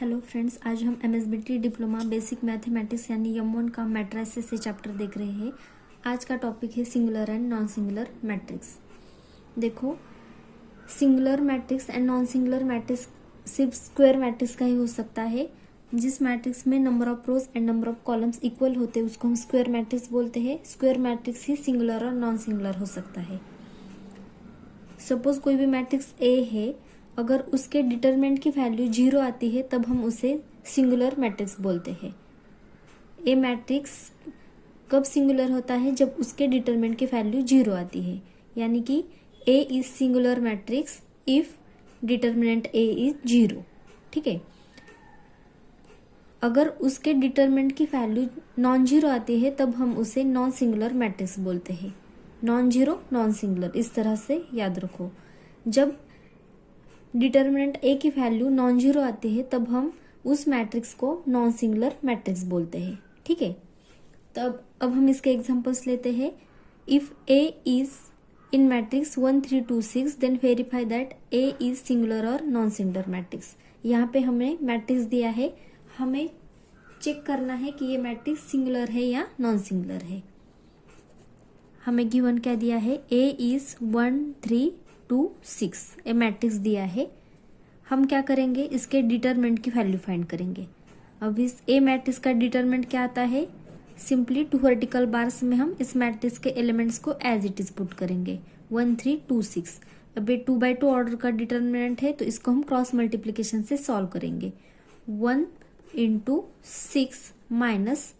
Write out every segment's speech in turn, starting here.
Hello friends, आज हम MSBT diploma basic mathematics यानी M1 का मैट्रिसेस से चैप्टर देख रहे हैं। आज का टॉपिक है singular and non singular matrix. देखो, singular matrix and non singular matrix सिर्फ स्क्वायर मैट्रिक्स का ही हो सकता है। जिस मैट्रिक्स में number of rows and number of columns equal होते हैं उसको हम स्क्वायर मैट्रिक्स बोलते हैं। स्क्वायर मैट्रिक्स ही सिंगुलर और नॉन सिंगुलर हो सकता है। सपोज कोई भी मैट्रिक्स ए है, अगर उसके डिटरमिनेंट की वैल्यू 0 आती है तब हम उसे सिंगुलर मैट्रिक्स बोलते हैं। ए मैट्रिक्स कब सिंगुलर होता है? जब उसके डिटरमिनेंट की वैल्यू 0 आती है, यानी कि A is singular matrix if determinant A is 0। ठीक है। अगर उसके डिटरमिनेंट की वैल्यू नॉन जीरो आती है तब हम उसे नॉन सिंगुलर मैट्रिक्स बोलते हैं। नॉन जीरो नॉन सिंगुलर, इस तरह से याद रखो। जब डिटरमिनेंट ए की वैल्यू नॉन जीरो आती है तब हम उस मैट्रिक्स को नॉन सिंगुलर मैट्रिक्स बोलते हैं। ठीक है। तब अब हम इसके एग्जांपल्स लेते हैं। If A is in matrix 1 3 2 6 then verify that A is singular और नॉन सिंगुलर मैट्रिक्स। यहाँ पे हमें मैट्रिक्स दिया है, हमें चेक करना है कि ये मैट्रिक्स सिंगुलर है या नॉन सिंगुलर है। हमें गिवन क्या दिया है? ए इज 1 3 2 6 ए मैट्रिक्स दिया है। हम क्या करेंगे? इसके डिटरमिनेंट की वैल्यू फाइंड करेंगे। अब इस ए मैट्रिक्स का डिटरमिनेंट क्या आता है? सिंपली 2 वर्टिकल बार्स में हम इस मैट्रिक्स के एलिमेंट्स को एज इट इज पुट करेंगे। 1 3 2 6। अब ये 2x2 ऑर्डर का डिटरमिनेंट है तो इसको हम क्रॉस मल्टीप्लीकेशन से सॉल्व करेंगे। 1 into 6 minus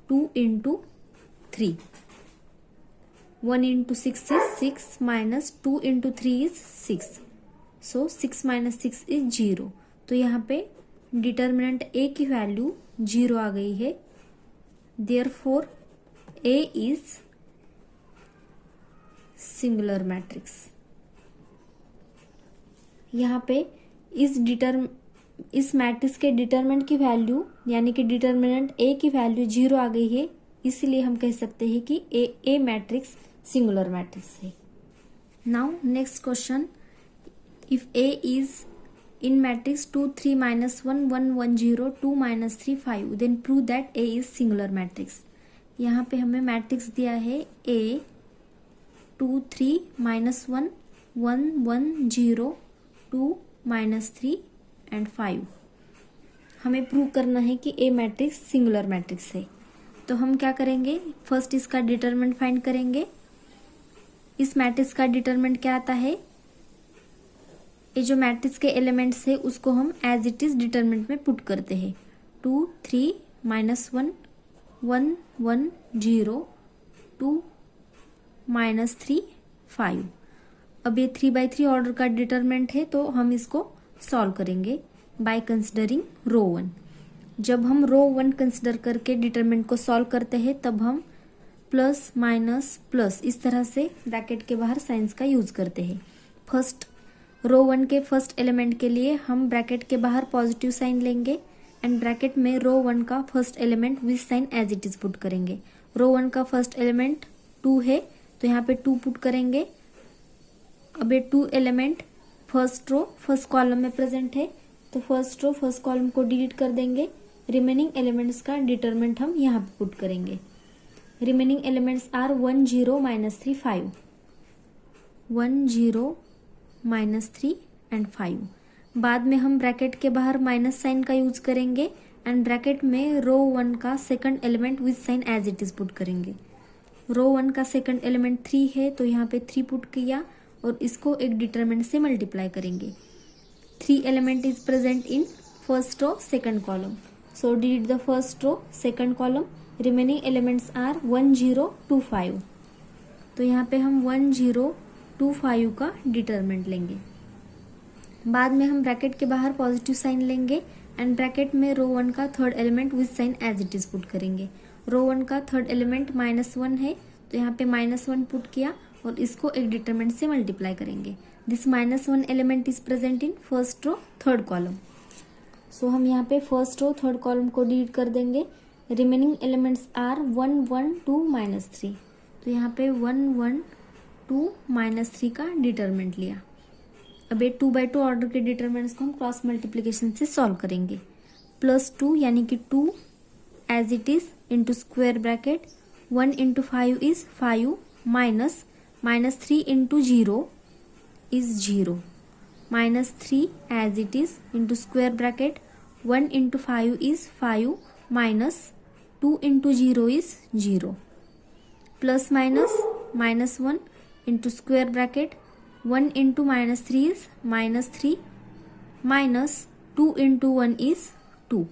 2 into 3। 1 into 6 is 6 minus 2 into 3 is 6. So 6 minus 6 is 0. तो यहाँ पे डिटरमिनेंट A की वैल्यू 0 आ गई है। Therefore A is singular matrix. यहाँ पे इस मैट्रिक्स के डिटरमिनेंट की वैल्यू यानी कि डिटरमिनेंट A की वैल्यू 0 आ गई है, इसलिए हम कह सकते हैं कि ए मैट्रिक्स सिंगुलर मैट्रिक्स है। Now next question, if A is in matrix 2 3 -1 1 1 0 2 -3 5 then prove that A is singular matrix. यहाँ पे हमें मैट्रिक्स दिया है ए 2 3 -1 1 1 0 2 -3 एंड 5। हमें प्रूव करना है कि ए मैट्रिक्स सिंगुलर मैट्रिक्स है। तो हम क्या करेंगे? फर्स्ट इसका डिटरमिनेंट फाइंड करेंगे। इस मैट्रिक्स का डिटरमिनेंट क्या आता है? ये जो मैट्रिक्स के एलिमेंट्स है उसको हम एज इट इज डिटरमिनेंट में पुट करते हैं। 2 3 -1 1 1 0 2 -3 5। अब ये 3/3 ऑर्डर का डिटरमिनेंट है तो हम इसको सॉल्व करेंगे बाय कंसिडरिंग रो 1। जब हम रो 1 कंसिडर करके डिटरमिनेंट को सॉल्व करते हैं तब हम प्लस माइनस प्लस इस तरह से ब्रैकेट के बाहर साइंस का यूज करते हैं। फर्स्ट रो 1 के फर्स्ट एलिमेंट के लिए हम ब्रैकेट के बाहर पॉजिटिव साइन लेंगे एंड ब्रैकेट में रो 1 का first element with sign as it is put करेंगे। रो 1 का फर्स्ट एलिमेंट 2 है तो यहाँ पे 2 पुट करेंगे। अब ये 2 element first row first column में प्रेजेंट है तो फर्स्ट रो फर्स्ट कॉलम को डिलीट कर देंगे। रिमेनिंग एलिमेंट्स का डिटरमिनेंट हम यहाँ पे पुट करेंगे। Remaining elements are 1 0 -3 5 1 0 -3 and 5। बाद में हम ब्रैकेट के बाहर माइनस साइन का यूज करेंगे एंड ब्रैकेट में रो 1 का second element with sign as it is put करेंगे। रो 1 का सेकंड एलिमेंट 3 है तो यहाँ पे 3 पुट किया और इसको एक डिटरमिनेंट से मल्टीप्लाई करेंगे। 3 element is present in first row second column, so delete the first row second column। remaining elements are 1 0 2 5। तो यहाँ पे हम 1 0 2 5 का डिटरमिनेंट लेंगे। बाद में हम ब्रैकेट के बाहर पॉजिटिव साइन लेंगे एंड ब्रैकेट में रो 1 का third element with sign as it is put करेंगे। रो 1 का थर्ड एलिमेंट -1 है तो यहाँ पे -1 पुट किया और इसको एक डिटरमिनेंट से मल्टीप्लाई करेंगे। This -1 element is present in first row third column, so हम यहाँ पे फर्स्ट रो थर्ड कॉलम को डिलीट कर देंगे। Remaining elements are 1 1 2 -3। तो यहाँ पे 1 1 2 -3 का डिटरमिनेंट लिया। अब ये 2/2 ऑर्डर के डिटरमिनेंट्स को हम क्रॉस मल्टीप्लिकेशन से सॉल्व करेंगे। +2 यानी कि 2 as it is into square bracket 1 into 5 is 5 minus -3 into 0 is 0 -3 as it is into square bracket 1 into 5 is 5 minus 2 into 0 is 0 plus minus -1 into square bracket 1 into -3 is -3 minus 2 into 1 is 2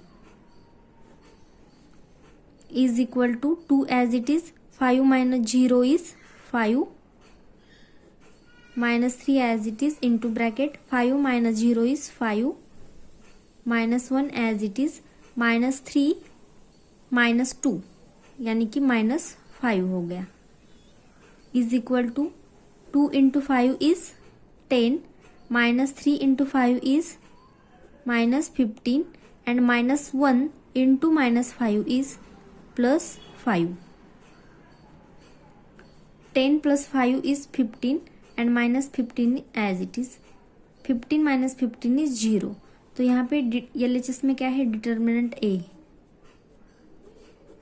is equal to 2 as it is 5 minus 0 is 5 minus 3 as it is into bracket 5 minus 0 is 5 minus 1 as it is minus 3 minus 2 यानी कि -5 हो गया is equal to 2 into 5 is 10 minus 3 into 5 is -15 and -1 into -5 is +5 10 plus 5 is 15 and -15 as it is 15 minus 15 is 0 तो यहाँ पे LHS में क्या है determinant A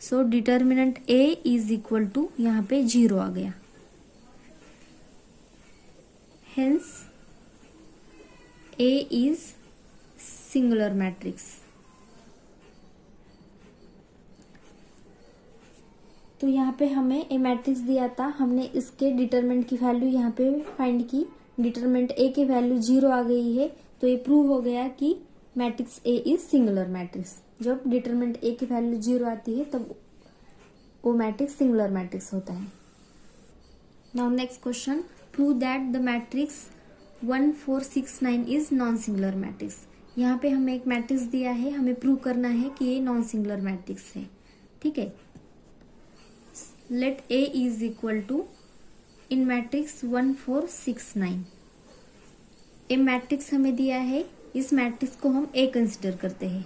so determinant A is equal to यहाँ पे 0 आ गया hence A is singular matrix तो यहाँ पे हमें ए मैट्रिक्स दिया था हमने इसके डिटरमिनेंट की वैल्यू यहाँ पे फाइंड की डिटरमिनेंट ए की वैल्यू 0 आ गई है तो ये प्रूव हो गया कि matrix A is singular matrix जब डिटरमिनेंट ए की वैल्यू 0 आती है तब वो मैट्रिक्स सिंगुलर मैट्रिक्स होता है now next question prove that the matrix 1 4 6 9 is non singular matrix यहाँ पे हमें एक मैट्रिक्स दिया है हमें प्रूव करना है कि ये नॉन सिंगुलर मैट्रिक्स है ठीक है let A is equal to in matrix 1 4 6 9 A matrix हमें दिया है इस मैट्रिक्स को हम A कंसिडर करते हैं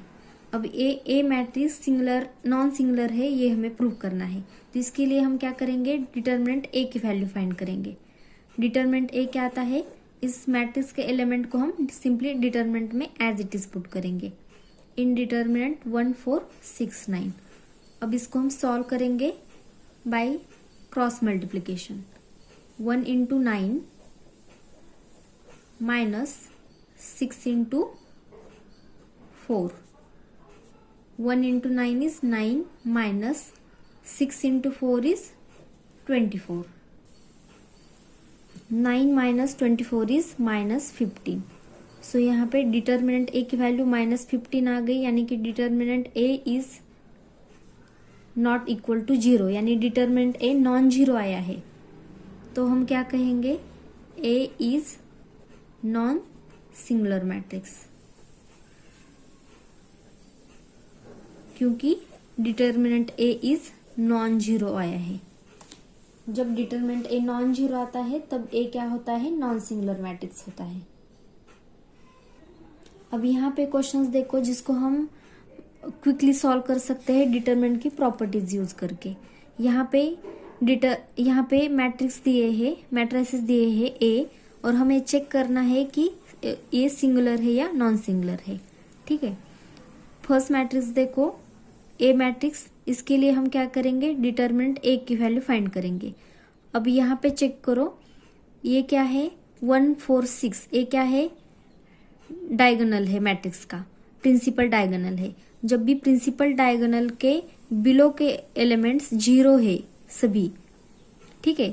अब ए मैट्रिक्स सिंगुलर नॉन सिंगुलर है ये हमें प्रूव करना है तो इसके लिए हम क्या करेंगे डिटरमिनेंट A की वैल्यू फाइंड करेंगे डिटरमिनेंट A क्या आता है इस मैट्रिक्स के एलिमेंट को हम सिंपली डिटरमिनेंट में एज इट इज पुट करेंगे इन डिटरमिनेंट 1 4 6 9 अब इसको हम सॉल्व करेंगे by cross multiplication 1 into 9 minus 6 into 4 1 into 9 is 9 minus 6 into 4 is 24 9 minus 24 is -15 सो यहाँ पे डिटर्मिनेंट ए की वैल्यू -15 आ गई यानी कि determinant A is not equal to 0 यानी डिटरमिनेंट ए नॉन जीरो आया है तो हम क्या कहेंगे ए इज नॉन सिंगुलर मैट्रिक्स क्योंकि determinant A is non zero आया है जब डिटरमिनेंट ए नॉन जीरो आता है तब ए क्या होता है नॉन सिंगुलर मैट्रिक्स होता है अब यहाँ पे क्वेश्चंस देखो जिसको हम क्विकली सॉल्व कर सकते हैं डिटरमिनेंट की प्रॉपर्टीज यूज करके यहाँ पे मैट्रिक्स दिए हैं मैट्रिसेस दिए हैं ए और हमें चेक करना है कि ए सिंगुलर है या नॉन सिंगुलर है ठीक है फर्स्ट मैट्रिक्स देखो ए मैट्रिक्स इसके लिए हम क्या करेंगे डिटरमिनेंट ए की वैल्यू फाइंड करेंगे अब यहाँ पे चेक करो ये क्या है 1 4 6 ये क्या है डायगोनल है मैट्रिक्स का प्रिंसिपल डायगोनल है जब भी प्रिंसिपल डायगोनल के बिलो के एलिमेंट्स 0 है सभी ठीक है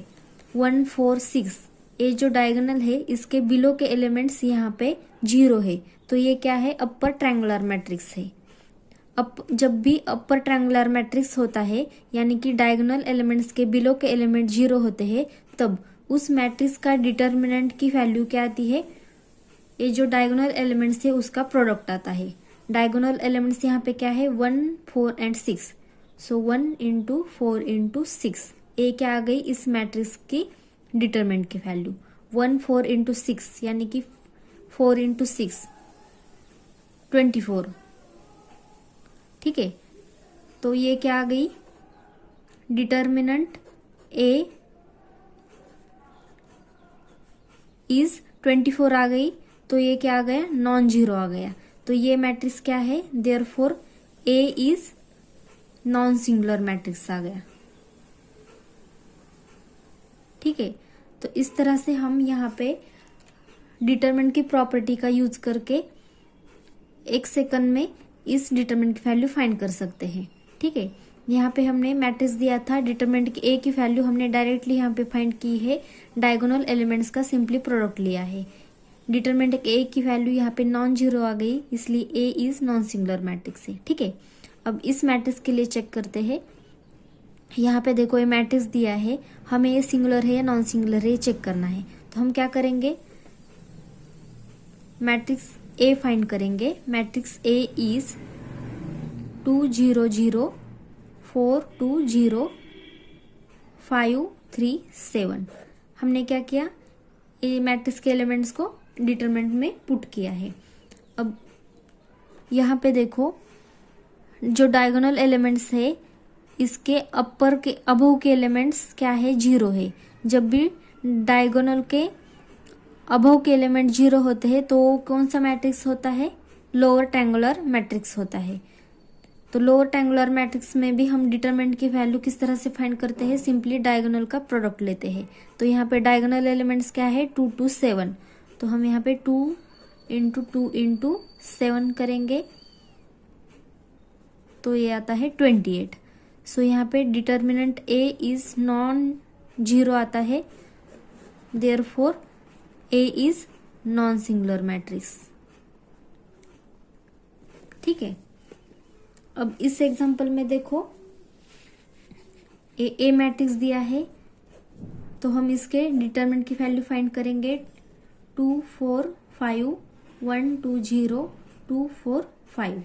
1 4 6 ये जो डायगोनल है इसके बिलो के एलिमेंट्स यहाँ पे 0 है तो ये क्या है अपर ट्रायंगुलर मैट्रिक्स है जब भी अपर ट्रायंगुलर मैट्रिक्स होता है यानी कि डायगोनल एलिमेंट्स के बिलो के एलिमेंट 0 होते हैं तब उस मैट्रिक्स का डिटर्मिनेंट की वैल्यू क्या आती है ये जो डायगोनल एलिमेंट्स है उसका प्रोडक्ट आता है डायगोनल एलिमेंट्स यहाँ पे क्या है 1 4 एंड 6 सो 1 इंटू 4 इंटू 6 ए क्या आ गई इस मैट्रिक्स की डिटरमिनेंट की वैल्यू 1 4 इंटू 6 यानी कि 4 इंटू 6 24 ठीक है तो ये क्या आ गई डिटर्मिनेंट ए इज 24 आ गई तो ये क्या आ गया नॉन जीरो आ गया तो ये मैट्रिक्स क्या है, therefore A is non singular matrix आ गया। ठीक है, तो इस तरह से हम यहाँ पे डिटरमिनेंट की प्रॉपर्टी का यूज करके 1 सेकंड में इस डिटरमिनेंट की वैल्यू फाइंड कर सकते हैं। ठीक है, यहाँ पे हमने मैट्रिक्स दिया था, डिटरमिनेंट की ए की वैल्यू हमने डायरेक्टली यहाँ पे फाइंड की है, डायगोनल एलिमेंट्स का सिंपली प्रोडक्ट लिया है। डिटरमिनेंट ए की वैल्यू यहाँ पे नॉन जीरो आ गई, इसलिए ए इज नॉन सिंगुलर मैट्रिक्स है। ठीक है, अब इस मैट्रिक्स के लिए चेक करते हैं। यहाँ पे देखो ये मैट्रिक्स दिया है, हमें ये सिंगुलर है या नॉन सिंगुलर है ये चेक करना है। तो हम क्या करेंगे, मैट्रिक्स ए फाइंड करेंगे। Matrix A is 2 0 0 4 2 0 5 3 7। हमने क्या किया, ये मैट्रिक्स के एलिमेंट्स को डिटरमिनेंट में पुट किया है। अब यहाँ पे देखो जो डायगोनल एलिमेंट्स है इसके अपर के अबव के एलिमेंट्स क्या है, 0 है। जब भी डायगोनल के अबव के एलिमेंट 0 होते हैं तो कौन सा मैट्रिक्स होता है, लोअर ट्रायंगुलर मैट्रिक्स होता है। तो लोअर ट्रायंगुलर मैट्रिक्स में भी हम डिटरमिनेंट की वैल्यू किस तरह से फाइंड करते हैं, सिंपली डायगोनल का प्रोडक्ट लेते हैं। तो यहाँ पे डायगोनल एलिमेंट्स क्या है, 2 2 7। तो हम यहाँ पे 2 × 2 × 7 करेंगे तो ये आता है 28। सो यहाँ पे determinant A is non zero आता है, therefore A is non singular matrix. ठीक है, अब इस एग्जांपल में देखो ए मैट्रिक्स दिया है, तो हम इसके डिटरमिनेंट की वैल्यू फाइंड करेंगे। 2 4 5 1 2 0 2 4 5।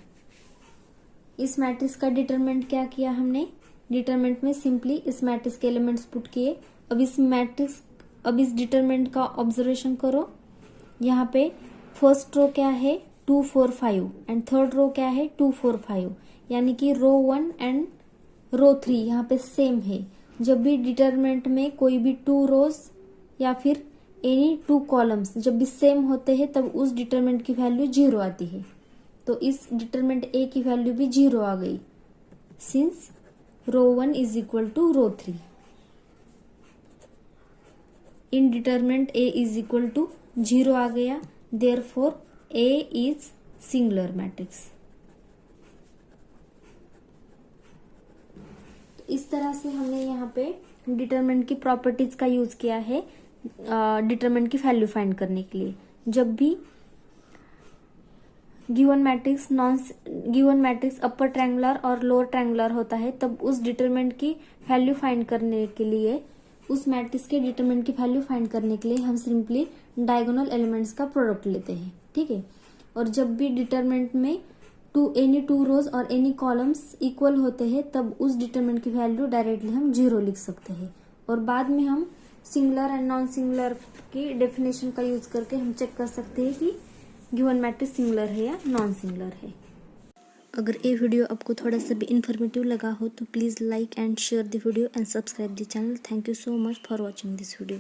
इस मैट्रिक्स का डिटरमिनेंट क्या किया हमने, डिटरमिनेंट में सिंपली इस मैट्रिक्स के एलिमेंट्स पुट किए। अब इस डिटरमिनेंट का ऑब्जर्वेशन करो। यहाँ पे फर्स्ट रो क्या है, 2 4 5 एंड थर्ड रो क्या है, 2 4 5, यानी कि रो 1 एंड रो 3 यहाँ पे सेम है। जब भी डिटरमिनेंट में कोई भी 2 रोज या फिर एनी 2 कॉलम्स जब भी सेम होते हैं तब उस डिटरमिनेंट की वैल्यू 0 आती है। तो इस डिटरमिनेंट ए की वैल्यू भी 0 आ गई, since row 1 is equal to row 3। In determinant A is equal to 0 आ गया, therefore A is singular matrix. इस तरह से हमने यहाँ पे डिटरमिनेंट की प्रॉपर्टीज का यूज किया है डिटरमिनेंट की वैल्यू फाइंड करने के लिए। जब भी गिवन मैट्रिक्स अपर ट्रायंगुलर और लोअर ट्रायंगुलर होता है तब उस डिटरमिनेंट की वैल्यू फाइंड करने के लिए, उस मैट्रिक्स के डिटरमिनेंट की वैल्यू फाइंड करने के लिए हम सिंपली डायगोनल एलिमेंट्स का प्रोडक्ट लेते हैं। ठीक है, और जब भी डिटरमिनेंट में एनी 2 रोज और एनी कॉलम्स इक्वल होते हैं तब उस डिटरमिनेंट की वैल्यू डायरेक्टली हम 0 लिख सकते हैं। और बाद में हम सिंगुलर एंड नॉन सिंगुलर की डेफिनेशन का यूज करके हम चेक कर सकते हैं कि गिवन मैट्रिक्स सिंगुलर है या नॉन सिंगुलर है। अगर ये वीडियो आपको थोड़ा सा भी इन्फॉर्मेटिव लगा हो तो please like and share the video and subscribe the channel. Thank you so much for watching this video.